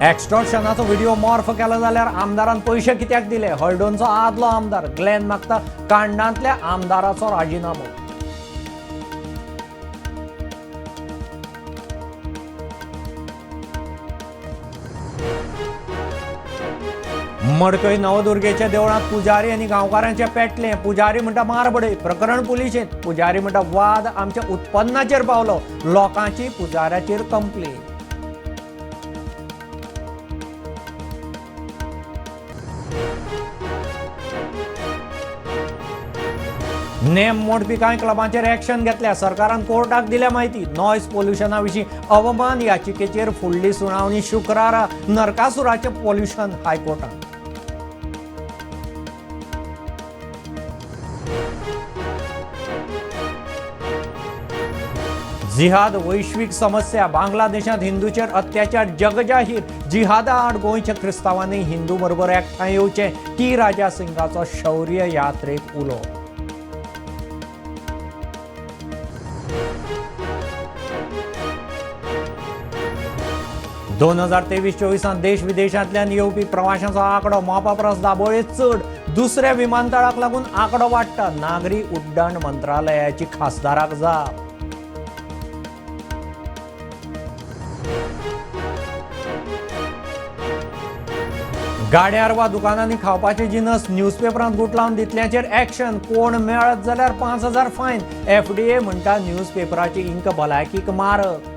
एक्स्टॉर्शनाचो video morph केलो जाल्यार आमदारान पैसे कित्याक दिले? हळडोणचो आदलो आमदार ग्लेन मागता कांडांतल्या आमदाराचो राजिनामो. मडकय नवदुर्गेच्या देवळात पुजारी आनी गांवकारांचे पेटले. पुजारी म्हणटा मारबडय, प्रकरण पुलिशेंत. पुजारी म्हणटा वाद आमच्या उत्पन्नाचेर पावलो. लोकांची पुजाऱ्याचेर कंप्लेन. नेम मोडपी कांय क्लबांचेर एक्शन घेतल्या. सरकारान कोर्टाक दिल्या माहिती. नॉयज पोल्युशना विशीं अवमान याचिकेचेर फुडली सुनावणी शुक्रारा. नरकासुराचें पोल्युशन हायकोर्टात. जिहाद वैश्विक समस्या. बांगलादेशात हिंदूंचेर अत्याचार जगजाहीर. जिहादा आड गोंयच्या क्रिस्तांवांनी हिंदू बरोबर एकठांय येवचें. टी राजा सिंगाचो शौर्य यात्रेक उलो. दोन 2023-24 देश विदेशांतल्यान येवपी प्रवाशांचो आंकडो मोपा परस दाबोळे चड. दुसऱ्या विमानतळाक लागून आंकडो वाडटा. नागरी उड्डाण मंत्रालयाची खासदाराक जाप. गाड्यार वा दुकानांनी खावपाचे जिनस न्यूजपेपरांत गुट लावन दितल्याचेर एक्शन. कोण मेळत जाल्यार 5,000 फायन. FDA म्हणटा न्यूजपेपराची इंक भलायकीक मारक.